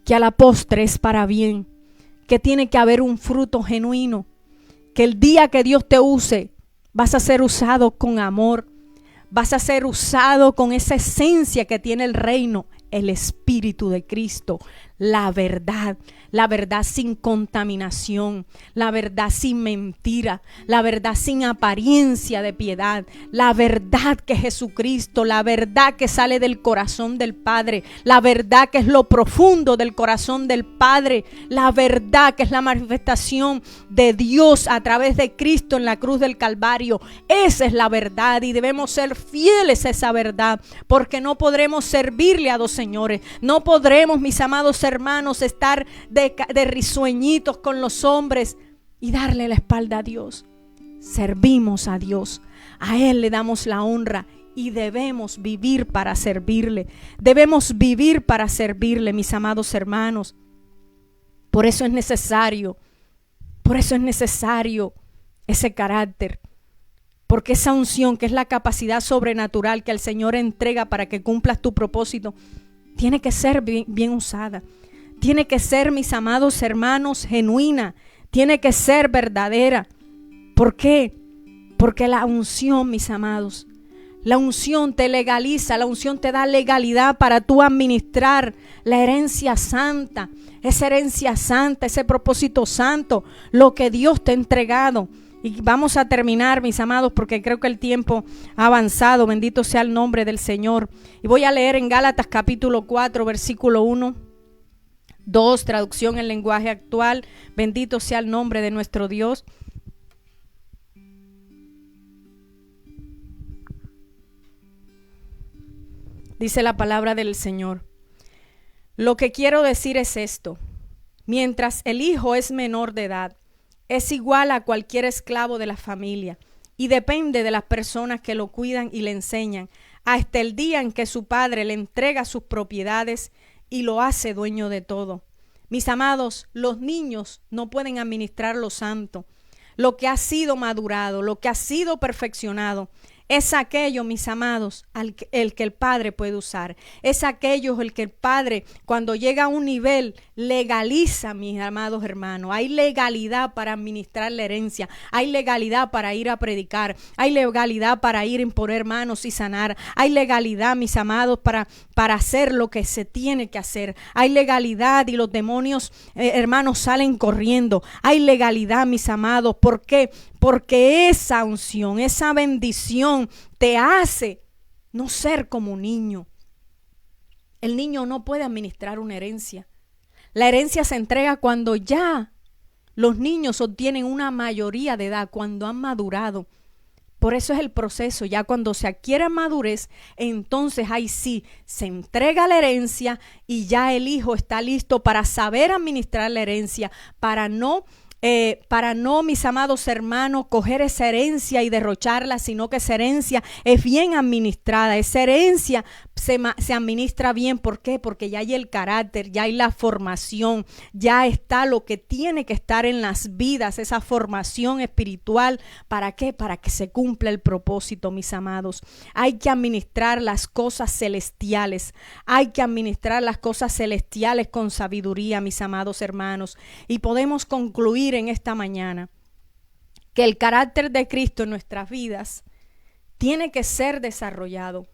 que a la postre es para bien, que tiene que haber un fruto genuino, que el día que Dios te use, vas a ser usado con amor, vas a ser usado con esa esencia que tiene el reino, el Espíritu de Cristo, la verdad sin contaminación, la verdad sin mentira, la verdad sin apariencia de piedad, la verdad que es Jesucristo, la verdad que sale del corazón del Padre, la verdad que es lo profundo del corazón del Padre, la verdad que es la manifestación de Dios a través de Cristo en la cruz del Calvario. Esa es la verdad y debemos ser fieles a esa verdad, porque no podremos servirle a dos señores, no podremos, mis amados hermanos, estar de risueñitos con los hombres y darle la espalda a Dios. Servimos a Dios, a Él le damos la honra y debemos vivir para servirle. Debemos vivir para servirle, mis amados hermanos. Por eso es necesario ese carácter, porque esa unción, que es la capacidad sobrenatural que el Señor entrega para que cumplas tu propósito, tiene que ser bien usada. Tiene que ser, mis amados hermanos, genuina. Tiene que ser verdadera. ¿Por qué? Porque la unción, mis amados, la unción te legaliza, la unción te da legalidad para tú administrar la herencia santa, ese propósito santo, lo que Dios te ha entregado. Y vamos a terminar, mis amados, porque creo que el tiempo ha avanzado. Bendito sea el nombre del Señor. Y voy a leer en Gálatas capítulo 4, versículo 1. 2, traducción en lenguaje actual. Bendito sea el nombre de nuestro Dios. Dice la palabra del Señor: lo que quiero decir es esto: mientras el hijo es menor de edad, es igual a cualquier esclavo de la familia y depende de las personas que lo cuidan y le enseñan, hasta el día en que su padre le entrega sus propiedades y lo hace dueño de todo. Mis amados, los niños no pueden administrar lo santo. Lo que ha sido madurado, lo que ha sido perfeccionado, es aquello, mis amados, el que el Padre puede usar. Es aquello el que el Padre, cuando llega a un nivel, legaliza, mis amados hermanos. Hay legalidad para administrar la herencia. Hay legalidad para ir a predicar. Hay legalidad para ir a imponer manos y sanar. Hay legalidad, mis amados, para hacer lo que se tiene que hacer. Hay legalidad y los demonios, hermanos, salen corriendo. Hay legalidad, mis amados. ¿Por qué? Porque esa unción, esa bendición te hace no ser como un niño. El niño no puede administrar una herencia. La herencia se entrega cuando ya los niños obtienen una mayoría de edad, cuando han madurado. Por eso es el proceso. Ya cuando se adquiere madurez, entonces ahí sí se entrega la herencia y ya el hijo está listo para saber administrar la herencia, para no, mis amados hermanos, coger esa herencia y derrocharla, sino que esa herencia es bien administrada. Esa herencia se administra bien. ¿Por qué? Porque ya hay el carácter, ya hay la formación, ya está lo que tiene que estar en las vidas, esa formación espiritual. ¿Para qué? Para que se cumpla el propósito, mis amados. Hay que administrar las cosas celestiales. Hay que administrar las cosas celestiales con sabiduría, mis amados hermanos. Y podemos concluir en esta mañana que el carácter de Cristo en nuestras vidas tiene que ser desarrollado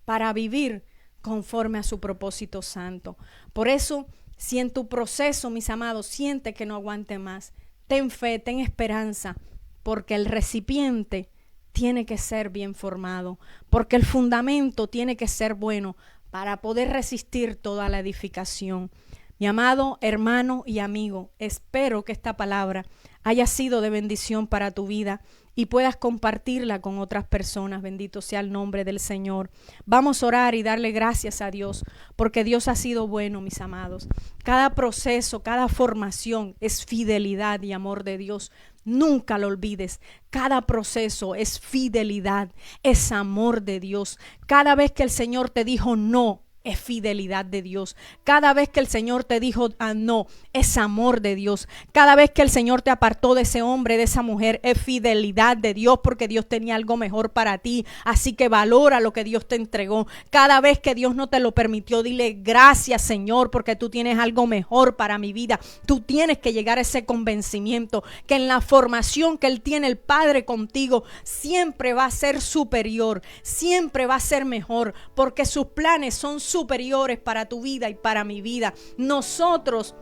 para vivir conforme a su propósito santo. Por eso, si en tu proceso, mis amados, sientes que no aguante más, ten fe, ten esperanza, porque el recipiente tiene que ser bien formado, porque el fundamento tiene que ser bueno para poder resistir toda la edificación. Mi amado hermano y amigo, espero que esta palabra haya sido de bendición para tu vida y puedas compartirla con otras personas. Bendito sea el nombre del Señor. Vamos a orar y darle gracias a Dios, porque Dios ha sido bueno, mis amados. Cada proceso, cada formación es fidelidad y amor de Dios. Nunca lo olvides. Cada proceso es fidelidad, es amor de Dios. Cada vez que el Señor te dijo no, es fidelidad de Dios. Cada vez que el Señor te dijo no, es amor de Dios. Cada vez que el Señor te apartó de ese hombre, de esa mujer, es fidelidad de Dios, porque Dios tenía algo mejor para ti. Así que valora lo que Dios te entregó. Cada vez que Dios no te lo permitió, dile gracias, Señor, porque tú tienes algo mejor para mi vida. Tú tienes que llegar a ese convencimiento que en la formación que Él tiene, el Padre contigo, siempre va a ser superior, siempre va a ser mejor, porque sus planes son superiores superiores para tu vida y para mi vida. Nosotros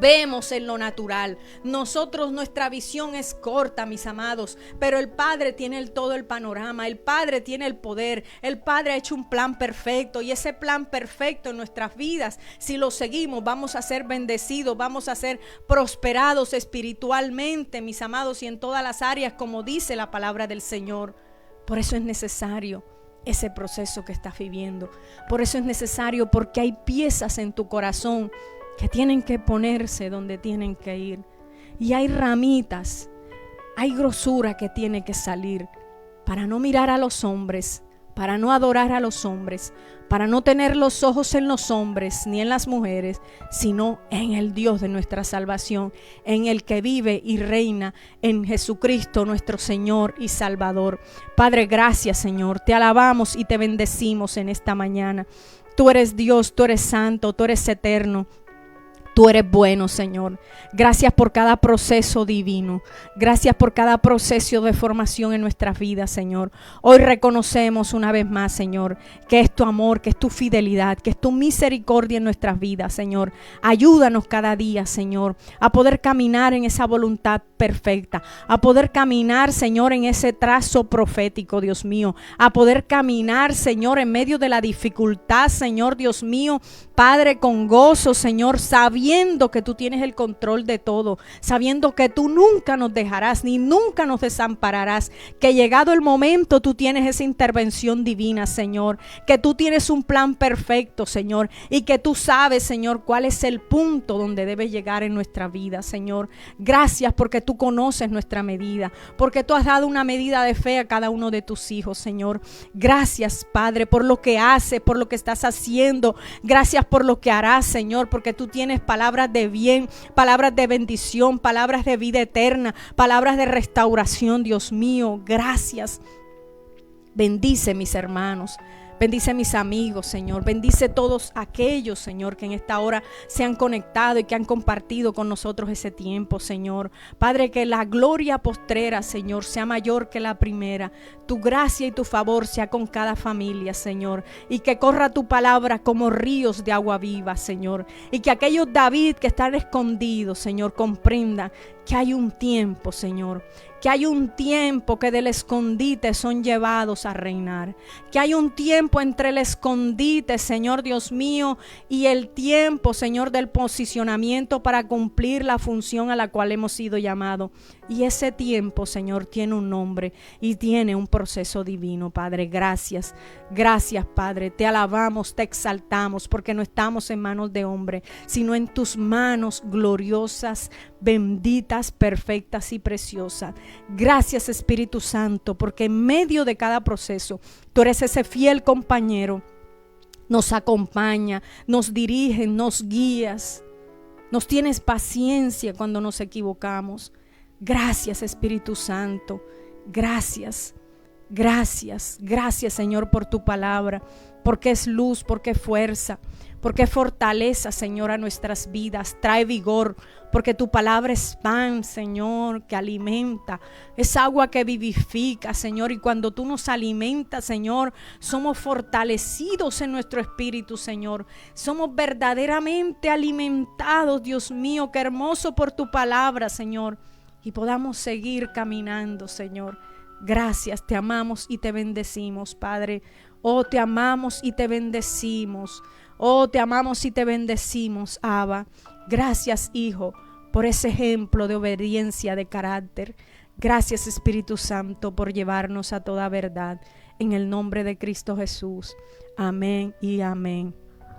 vemos en lo natural. Nuestra visión es corta, mis amados, pero el Padre tiene todo el panorama. El Padre tiene el poder. El Padre ha hecho un plan perfecto, y ese plan perfecto en nuestras vidas, si lo seguimos, vamos a ser bendecidos, vamos a ser prosperados espiritualmente, mis amados, y en todas las áreas, como dice la palabra del Señor. Por eso es necesario ese proceso que estás viviendo. Por eso es necesario, porque hay piezas en tu corazón que tienen que ponerse donde tienen que ir. Y hay ramitas, hay grosura que tiene que salir para no mirar a los hombres, para no adorar a los hombres, para no tener los ojos en los hombres ni en las mujeres, sino en el Dios de nuestra salvación, en el que vive y reina, en Jesucristo nuestro Señor y Salvador. Padre, gracias, Señor, te alabamos y te bendecimos en esta mañana. Tú eres Dios, tú eres santo, tú eres eterno. Tú eres bueno, Señor. Gracias por cada proceso divino. Gracias por cada proceso de formación en nuestras vidas, Señor. Hoy reconocemos una vez más, Señor, que es tu amor, que es tu fidelidad, que es tu misericordia en nuestras vidas, Señor. Ayúdanos cada día, Señor, a poder caminar en esa voluntad perfecta, a poder caminar, Señor, en ese trazo profético, Dios mío, a poder caminar, Señor, en medio de la dificultad, Señor, Dios mío, Padre, con gozo, Señor, sabiendo que tú tienes el control de todo, sabiendo que tú nunca nos dejarás ni nunca nos desampararás, que llegado el momento tú tienes esa intervención divina, Señor, que tú tienes un plan perfecto, Señor, y que tú sabes, Señor, cuál es el punto donde debe llegar en nuestra vida, Señor. Gracias porque tú conoces nuestra medida, porque tú has dado una medida de fe a cada uno de tus hijos, Señor. Gracias, Padre, por lo que haces, por lo que estás haciendo. Gracias por lo que harás, Señor, porque tú tienes palabras de bien, palabras de bendición, palabras de vida eterna, palabras de restauración, Dios mío. Gracias. Bendice mis hermanos. Bendice mis amigos, Señor. Bendice todos aquellos, Señor, que en esta hora se han conectado y que han compartido con nosotros ese tiempo, Señor. Padre, que la gloria postrera, Señor, sea mayor que la primera. Tu gracia y tu favor sea con cada familia, Señor. Y que corra tu palabra como ríos de agua viva, Señor. Y que aquellos David que están escondidos, Señor, comprendan que hay un tiempo, Señor, que hay un tiempo que del escondite son llevados a reinar, que hay un tiempo entre el escondite, Señor Dios mío, y el tiempo, Señor, del posicionamiento para cumplir la función a la cual hemos sido llamados. Y ese tiempo, Señor, tiene un nombre y tiene un proceso divino, Padre. Gracias, gracias, Padre. Te alabamos, te exaltamos, porque no estamos en manos de hombre, sino en tus manos gloriosas, benditas, perfectas y preciosas. Gracias, Espíritu Santo, porque en medio de cada proceso, tú eres ese fiel compañero. Nos acompaña, nos dirige, nos guías, nos tienes paciencia cuando nos equivocamos. Gracias, Espíritu Santo. Gracias, gracias, gracias, Señor, por tu palabra, porque es luz, porque es fuerza, porque es fortaleza, Señor, a nuestras vidas, trae vigor, porque tu palabra es pan, Señor, que alimenta, es agua que vivifica, Señor, y cuando tú nos alimentas, Señor, somos fortalecidos en nuestro espíritu, Señor, somos verdaderamente alimentados, Dios mío, qué hermoso por tu palabra, Señor, y podamos seguir caminando, Señor. Gracias, te amamos y te bendecimos, Padre. Oh, te amamos y te bendecimos. Oh, te amamos y te bendecimos, Abba. Gracias, Hijo, por ese ejemplo de obediencia de carácter. Gracias, Espíritu Santo, por llevarnos a toda verdad. En el nombre de Cristo Jesús. Amén y amén.